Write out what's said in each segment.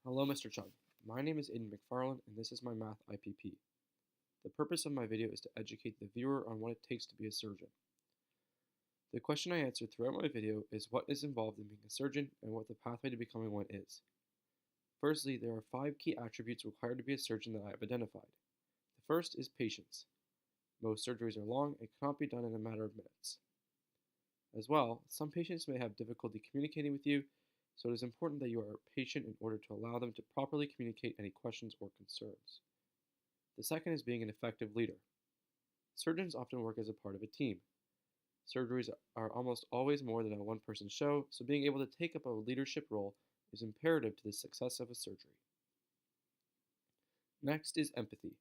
Hello, Mr. Chung. My name is Aidan McFarlane, and this is my math IPP. The purpose of my video is to educate the viewer on what it takes to be a surgeon. The question I answer throughout my video is what is involved in being a surgeon and what the pathway to becoming one is. Firstly, there are 5 key attributes required to be a surgeon that I have identified. The first is patience. Most surgeries are long and cannot be done in a matter of minutes. As well, some patients may have difficulty communicating with you, so it is important that you are patient in order to allow them to properly communicate any questions or concerns. The second is being an effective leader. Surgeons often work as a part of a team. Surgeries are almost always more than a one-person show, so being able to take up a leadership role is imperative to the success of a surgery. Next is empathy.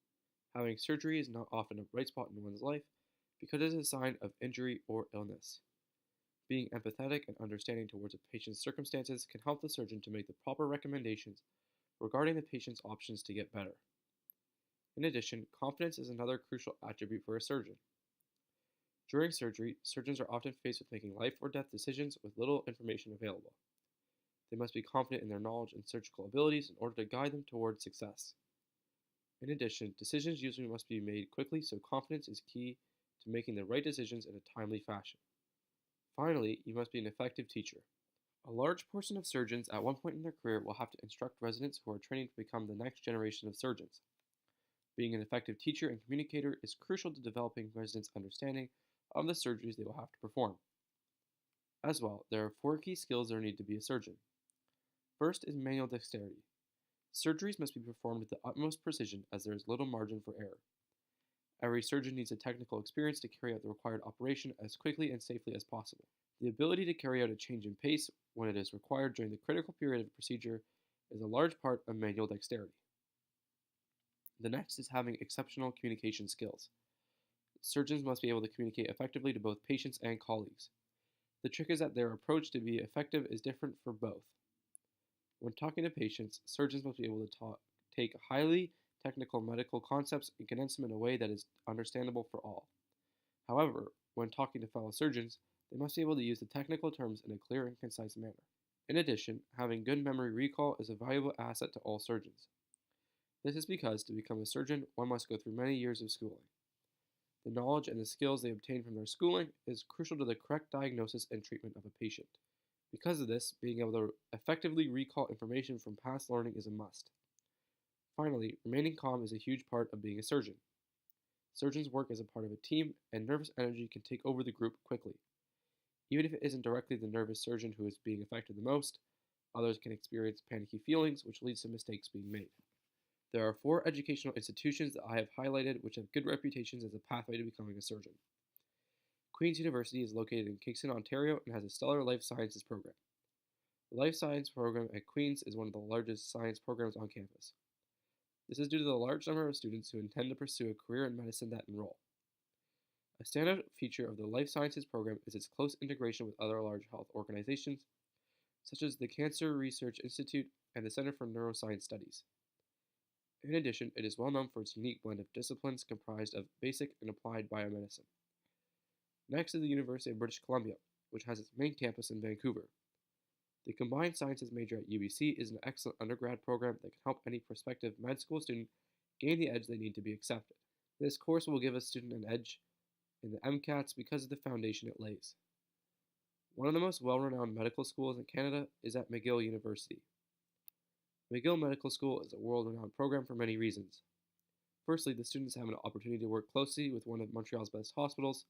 Having surgery is not often a bright spot in one's life because it is a sign of injury or illness. Being empathetic and understanding towards a patient's circumstances can help the surgeon to make the proper recommendations regarding the patient's options to get better. In addition, confidence is another crucial attribute for a surgeon. During surgery, surgeons are often faced with making life or death decisions with little information available. They must be confident in their knowledge and surgical abilities in order to guide them towards success. In addition, decisions usually must be made quickly, so confidence is key to making the right decisions in a timely fashion. Finally, you must be an effective teacher. A large portion of surgeons at one point in their career will have to instruct residents who are training to become the next generation of surgeons. Being an effective teacher and communicator is crucial to developing residents' understanding of the surgeries they will have to perform. As well, there are 4 key skills that are needed to be a surgeon. First is manual dexterity. Surgeries must be performed with the utmost precision as there is little margin for error. Every surgeon needs a technical experience to carry out the required operation as quickly and safely as possible. The ability to carry out a change in pace when it is required during the critical period of a procedure is a large part of manual dexterity. The next is having exceptional communication skills. Surgeons must be able to communicate effectively to both patients and colleagues. The trick is that their approach to be effective is different for both. When talking to patients, surgeons must be able to take highly technical medical concepts and condense them in a way that is understandable for all. However, when talking to fellow surgeons, they must be able to use the technical terms in a clear and concise manner. In addition, having good memory recall is a valuable asset to all surgeons. This is because to become a surgeon, one must go through many years of schooling. The knowledge and the skills they obtain from their schooling is crucial to the correct diagnosis and treatment of a patient. Because of this, being able to effectively recall information from past learning is a must. Finally, remaining calm is a huge part of being a surgeon. Surgeons work as a part of a team, and nervous energy can take over the group quickly. Even if it isn't directly the nervous surgeon who is being affected the most, others can experience panicky feelings, which leads to mistakes being made. There are 4 educational institutions that I have highlighted which have good reputations as a pathway to becoming a surgeon. Queen's University is located in Kingston, Ontario, and has a stellar life sciences program. The life science program at Queen's is one of the largest science programs on campus. This is due to the large number of students who intend to pursue a career in medicine that enroll. A standout feature of the life sciences program is its close integration with other large health organizations, such as the Cancer Research Institute and the Center for Neuroscience Studies. In addition, it is well known for its unique blend of disciplines comprised of basic and applied biomedicine. Next is the University of British Columbia, which has its main campus in Vancouver. The Combined Sciences major at UBC is an excellent undergrad program that can help any prospective med school student gain the edge they need to be accepted. This course will give a student an edge in the MCATs because of the foundation it lays. One of the most well-renowned medical schools in Canada is at McGill University. McGill Medical School is a world-renowned program for many reasons. Firstly, the students have an opportunity to work closely with one of Montreal's best hospitals,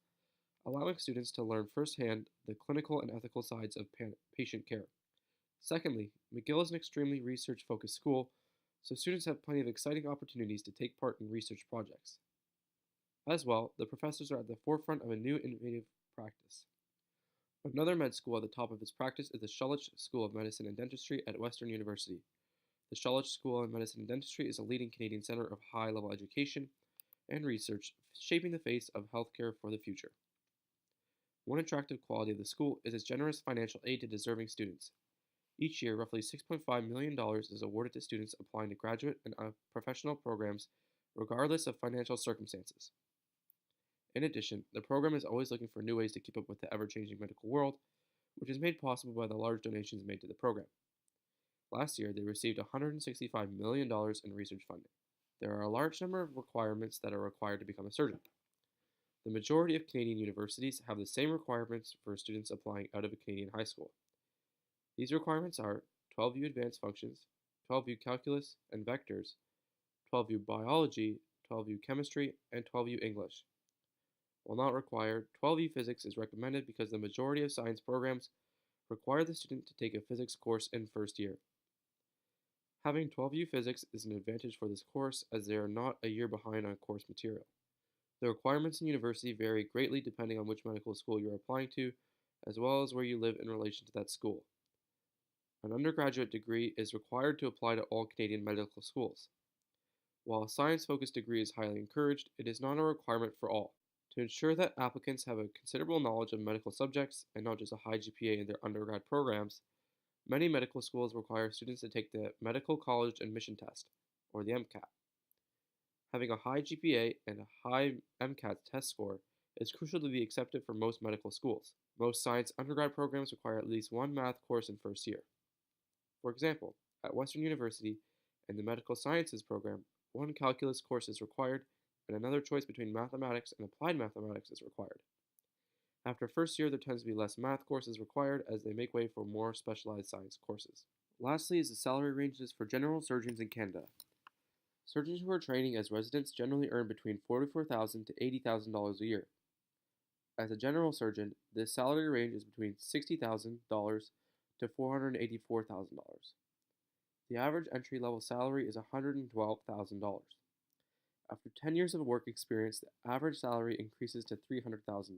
allowing students to learn firsthand the clinical and ethical sides of patient care. Secondly, McGill is an extremely research-focused school, so students have plenty of exciting opportunities to take part in research projects. As well, the professors are at the forefront of a new innovative practice. Another med school at the top of its practice is the Schulich School of Medicine and Dentistry at Western University. The Schulich School of Medicine and Dentistry is a leading Canadian center of high-level education and research, shaping the face of healthcare for the future. One attractive quality of the school is its generous financial aid to deserving students. Each year, roughly $6.5 million is awarded to students applying to graduate and professional programs, regardless of financial circumstances. In addition, the program is always looking for new ways to keep up with the ever-changing medical world, which is made possible by the large donations made to the program. Last year, they received $165 million in research funding. There are a large number of requirements that are required to become a surgeon. The majority of Canadian universities have the same requirements for students applying out of a Canadian high school. These requirements are 12U Advanced Functions, 12U Calculus and Vectors, 12U Biology, 12U Chemistry, and 12U English. While not required, 12U Physics is recommended because the majority of science programs require the student to take a physics course in first year. Having 12U Physics is an advantage for this course as they are not a year behind on course material. The requirements in university vary greatly depending on which medical school you are applying to, as well as where you live in relation to that school. An undergraduate degree is required to apply to all Canadian medical schools. While a science-focused degree is highly encouraged, it is not a requirement for all. To ensure that applicants have a considerable knowledge of medical subjects and not just a high GPA in their undergrad programs, many medical schools require students to take the Medical College Admission Test, or the MCAT. Having a high GPA and a high MCAT test score is crucial to be accepted for most medical schools. Most science undergrad programs require at least one math course in first year. For example, at Western University, in the Medical Sciences program, one calculus course is required, and another choice between mathematics and applied mathematics is required. After first year, there tends to be less math courses required as they make way for more specialized science courses. Lastly is the salary ranges for general surgeons in Canada. Surgeons who are training as residents generally earn between $44,000 to $80,000 a year. As a general surgeon, the salary range is between $60,000 to $484,000. The average entry-level salary is $112,000. After 10 years of work experience, the average salary increases to $300,000.